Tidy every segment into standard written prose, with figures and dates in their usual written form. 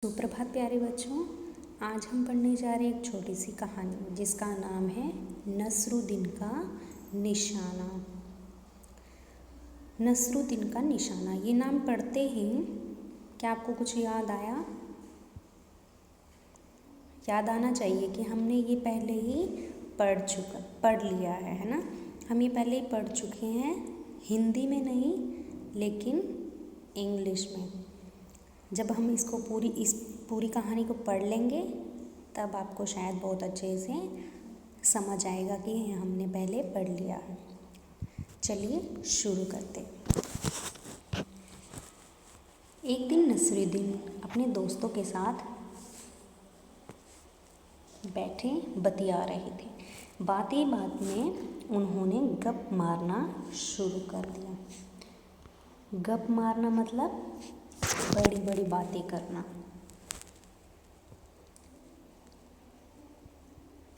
सुप्रभात प्यारे बच्चों। आज हम पढ़ने जा रहे हैं एक छोटी सी कहानी जिसका नाम है नसरुद्दीन का निशाना। नसरुद्दीन का निशाना, ये नाम पढ़ते ही क्या आपको कुछ याद आया? याद आना चाहिए कि हमने ये पहले ही पढ़ लिया है ना। हम ये पहले ही पढ़ चुके हैं, हिंदी में नहीं लेकिन इंग्लिश में। जब हम इस पूरी कहानी को पढ़ लेंगे तब आपको शायद बहुत अच्छे से समझ आएगा कि हमने पहले पढ़ लिया है। चलिए शुरू करते। एक दिन नसरुद्दीन अपने दोस्तों के साथ बैठे बतिया रहे थे। बात ही बात में उन्होंने गप मारना शुरू कर दिया। गप मारना मतलब बड़ी बड़ी बातें करना।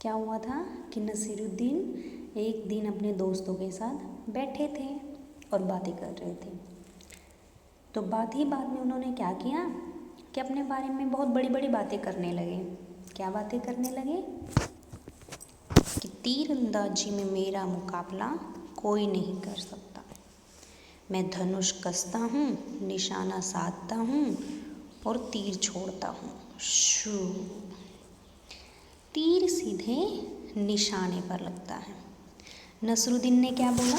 क्या हुआ था कि नसरुद्दीन एक दिन अपने दोस्तों के साथ बैठे थे और बातें कर रहे थे। तो बात ही बात में उन्होंने क्या किया कि अपने बारे में बहुत बड़ी बड़ी बातें करने लगे। क्या बातें करने लगे कि तीरंदाजी में मेरा मुकाबला कोई नहीं कर सकता। मैं धनुष कसता हूँ, निशाना साधता हूँ और तीर छोड़ता हूँ। शू, तीर सीधे निशाने पर लगता है। नसरुद्दीन ने क्या बोला?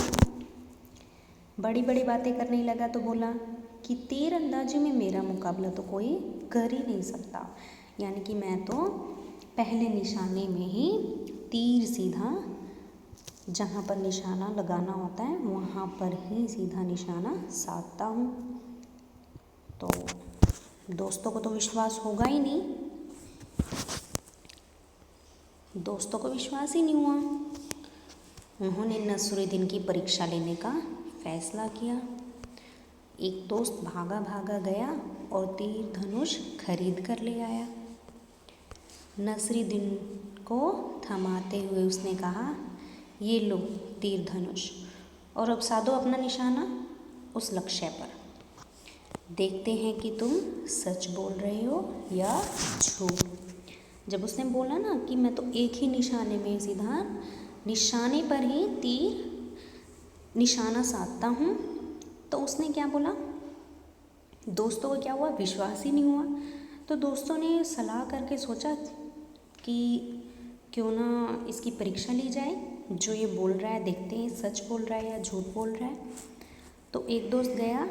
बड़ी बड़ी बातें करने लगा तो बोला कि तीरंदाजी में मेरा मुकाबला तो कोई कर ही नहीं सकता, यानी कि मैं तो पहले निशाने में ही तीर सीधा जहाँ पर निशाना लगाना होता है वहाँ पर ही सीधा निशाना साधता हूँ। तो दोस्तों को तो विश्वास होगा ही नहीं, दोस्तों को विश्वास ही नहीं हुआ। उन्होंने नसरुद्दीन की परीक्षा लेने का फैसला किया। एक दोस्त भागा भागा गया और तीर धनुष खरीद कर ले आया। नसरुद्दीन को थमाते हुए उसने कहा, ये लो तीर धनुष, और अब साधो अपना निशाना उस लक्ष्य पर। देखते हैं कि तुम सच बोल रहे हो या झूठ। जब उसने बोला ना कि मैं तो एक ही निशाने में सीधा निशाने पर ही तीर निशाना साधता हूँ, तो उसने क्या बोला? दोस्तों को क्या हुआ? विश्वास ही नहीं हुआ। तो दोस्तों ने सलाह करके सोचा कि क्यों ना इसकी परीक्षा ली जाए। जो ये बोल रहा है देखते हैं सच बोल रहा है या झूठ बोल रहा है। तो एक दोस्त गया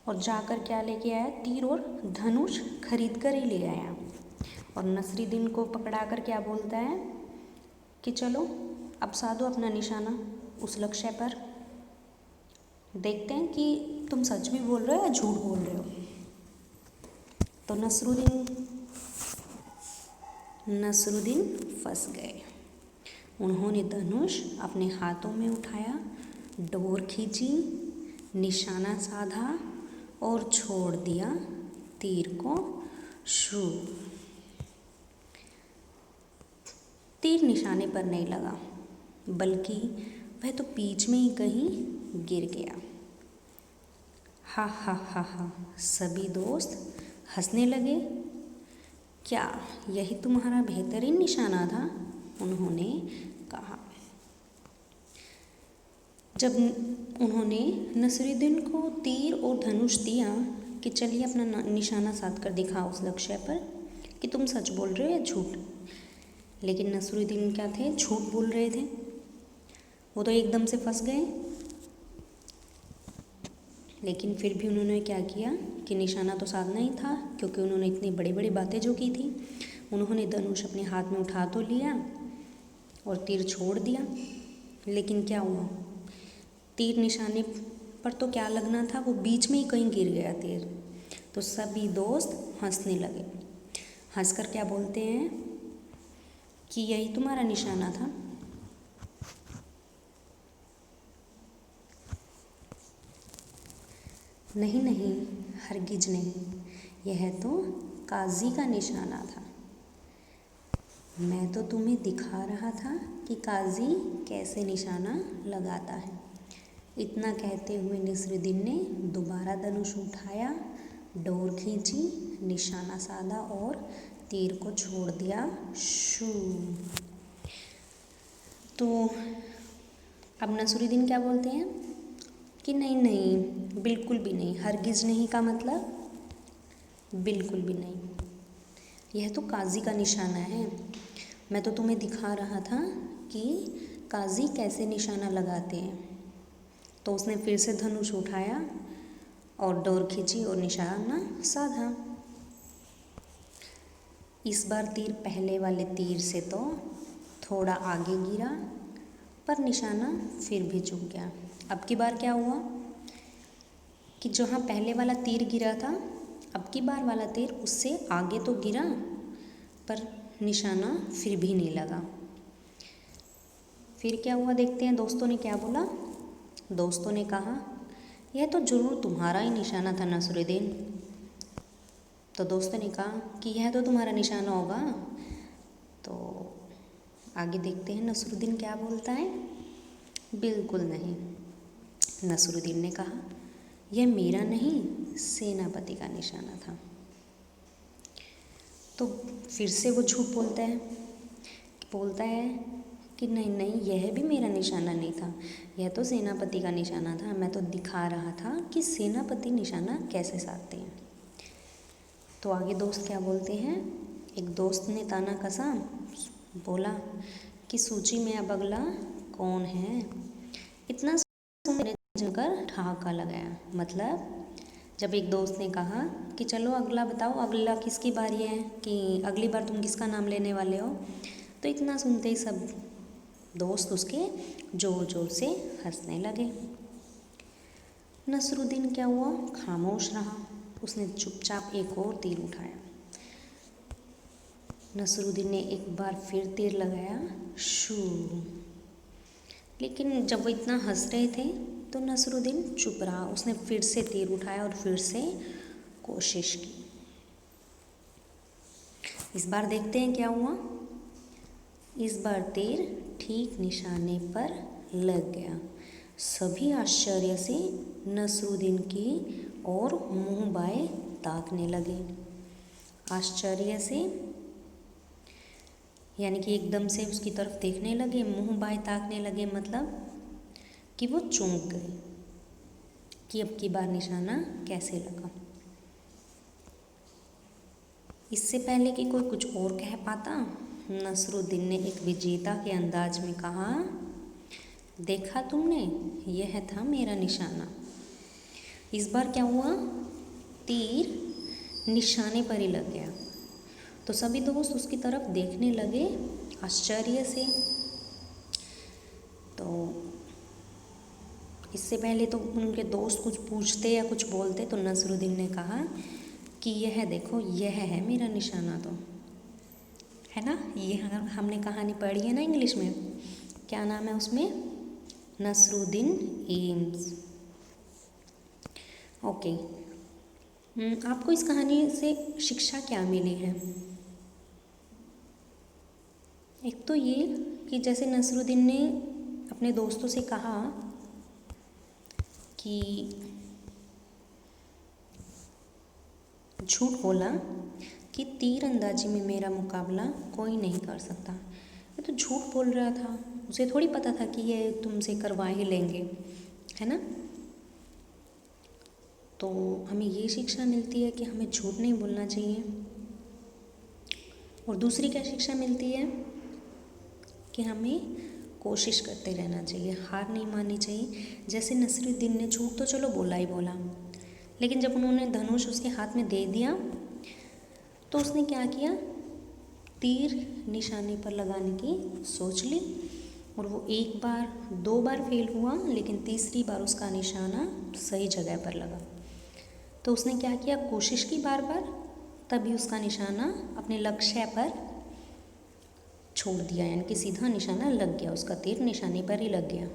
और जाकर क्या लेके आया? तीर और धनुष खरीद कर ही ले आया। और नसरुद्दीन को पकड़ा कर क्या बोलता है कि चलो अब साधो अपना निशाना उस लक्ष्य पर। देखते हैं कि तुम सच भी बोल रहे हो या झूठ बोल रहे हो। तो नसरुद्दीन फंस गए। उन्होंने धनुष अपने हाथों में उठाया, डोर खींची, निशाना साधा और छोड़ दिया तीर को। शू, तीर निशाने पर नहीं लगा बल्कि वह तो बीच में ही कहीं गिर गया। हा हा हा हा, सभी दोस्त हंसने लगे। क्या यही तुम्हारा बेहतरीन निशाना था? उन्होंने कहा। जब उन्होंने नसरुद्दीन को तीर और धनुष दिया कि चलिए अपना निशाना साध कर दिखाओ उस लक्ष्य पर कि तुम सच बोल रहे हो या झूठ, लेकिन नसरुद्दीन क्या थे? झूठ बोल रहे थे। वो तो एकदम से फंस गए। लेकिन फिर भी उन्होंने क्या किया कि निशाना तो साधना ही था, क्योंकि उन्होंने इतनी बड़ी बड़ी बातें जो की थी। उन्होंने धनुष अपने हाथ में उठा तो लिया और तीर छोड़ दिया, लेकिन क्या हुआ? तीर निशाने पर तो क्या लगना था, वो बीच में ही कहीं गिर गया तीर। तो सभी दोस्त हंसने लगे। हंसकर क्या बोलते हैं कि यही तुम्हारा निशाना था? नहीं नहीं, हरगिज नहीं, यह तो काजी का निशाना था। मैं तो तुम्हें दिखा रहा था कि काजी कैसे निशाना लगाता है। इतना कहते हुए नसरुद्दीन ने दोबारा धनुष उठाया, डोर खींची, निशाना साधा और तीर को छोड़ दिया। शू। तो अब नसरुद्दीन क्या बोलते हैं कि नहीं नहीं, बिल्कुल भी नहीं। हरगिज नहीं का मतलब बिल्कुल भी नहीं, यह तो काजी का निशाना है। मैं तो तुम्हें दिखा रहा था कि काजी कैसे निशाना लगाते हैं। तो उसने फिर से धनुष उठाया और डोर खींची और निशाना साधा। इस बार तीर पहले वाले तीर से तो थोड़ा आगे गिरा, पर निशाना फिर भी चूक गया। अब की बार क्या हुआ कि जहाँ पहले वाला तीर गिरा था, अब की बार वाला तीर उससे आगे तो गिरा, पर निशाना फिर भी नहीं लगा। फिर क्या हुआ देखते हैं दोस्तों ने क्या बोला। दोस्तों ने कहा यह तो जरूर तुम्हारा ही निशाना था नसरुद्दीन। तो दोस्तों ने कहा कि यह तो तुम्हारा निशाना होगा। तो आगे देखते हैं नसरुद्दीन क्या बोलता है। बिल्कुल नहीं, नसरुद्दीन ने कहा यह मेरा नहीं, सेनापति का निशाना था। तो फिर से वो झूठ बोलता है कि नहीं नहीं, यह भी मेरा निशाना नहीं था, यह तो सेनापति का निशाना था। मैं तो दिखा रहा था कि सेनापति निशाना कैसे साधते हैं। तो आगे दोस्त क्या बोलते हैं। एक दोस्त ने ताना कसा, बोला कि सूची में अब अगला कौन है। इतना सुनकर जमकर ठहाका लगाया। मतलब जब एक दोस्त ने कहा कि चलो अगला बताओ, अगला किसकी बारी है, कि अगली बार तुम किसका नाम लेने वाले हो। तो इतना सुनते ही सब दोस्त उसके जोर जोर से हंसने लगे। नसरुद्दीन क्या हुआ, खामोश रहा। उसने चुपचाप एक और तीर उठाया। नसरुद्दीन ने एक बार फिर तीर लगाया। शू। लेकिन जब वो इतना हंस रहे थे तो नसरुद्दीन चुप रहा। उसने फिर से तीर उठाया और फिर से कोशिश की। इस बार देखते हैं क्या हुआ। इस बार तीर ठीक निशाने पर लग गया। सभी आश्चर्य से नसरुद्दीन की ओर मुंह बाएं ताकने लगे। आश्चर्य से यानी कि एकदम से उसकी तरफ देखने लगे, मुंह बाएं ताकने लगे, मतलब कि वो चौंक गए कि अब की बार निशाना कैसे लगा। इससे पहले कि कोई कुछ और कह पाता, नसरुद्दीन ने एक विजेता के अंदाज में कहा, देखा तुमने, यह था मेरा निशाना। इस बार क्या हुआ, तीर निशाने पर ही लग गया। तो सभी दोस्त उसकी तरफ देखने लगे आश्चर्य से। तो इससे पहले तो उनके दोस्त कुछ पूछते या कुछ बोलते, तो नसरुद्दीन ने कहा कि यह देखो, यह है मेरा निशाना। तो है ना, ये हमने कहानी पढ़ी है ना इंग्लिश में, क्या नाम है उसमें, नसरुद्दीन एम्स। ओके, आपको इस कहानी से शिक्षा क्या मिली है। एक तो ये कि जैसे नसरुद्दीन ने अपने दोस्तों से कहा कि झूठ बोला कि तीर अंदाजी में मेरा मुकाबला कोई नहीं कर सकता। ये तो झूठ बोल रहा था, उसे थोड़ी पता था कि ये तुमसे करवा ही लेंगे, है ना। तो हमें ये शिक्षा मिलती है कि हमें झूठ नहीं बोलना चाहिए। और दूसरी क्या शिक्षा मिलती है कि हमें कोशिश करते रहना चाहिए, हार नहीं माननी चाहिए। जैसे नसरुद्दीन ने झूठ तो चलो बोला ही बोला, लेकिन जब उन्होंने धनुष उसके हाथ में दे दिया तो उसने क्या किया, तीर निशाने पर लगाने की सोच ली। और वो एक बार दो बार फेल हुआ, लेकिन तीसरी बार उसका निशाना सही जगह पर लगा। तो उसने क्या किया, कोशिश की बार बार, तभी उसका निशाना अपने लक्ष्य पर छोड़ दिया, यानी कि सीधा निशाना लग गया, उसका तीर निशाने पर ही लग गया।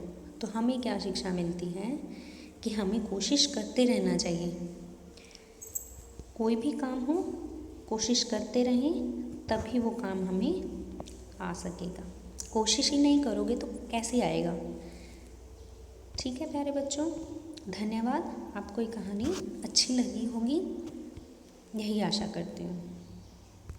तो हमें क्या शिक्षा मिलती है कि हमें कोशिश करते रहना चाहिए। कोई भी काम हो, कोशिश करते रहें, तभी वो काम हमें आ सकेगा। कोशिश ही नहीं करोगे तो कैसे आएगा। ठीक है प्यारे बच्चों, धन्यवाद। आपको ये कहानी अच्छी लगी होगी। यही आशा करती हूँ।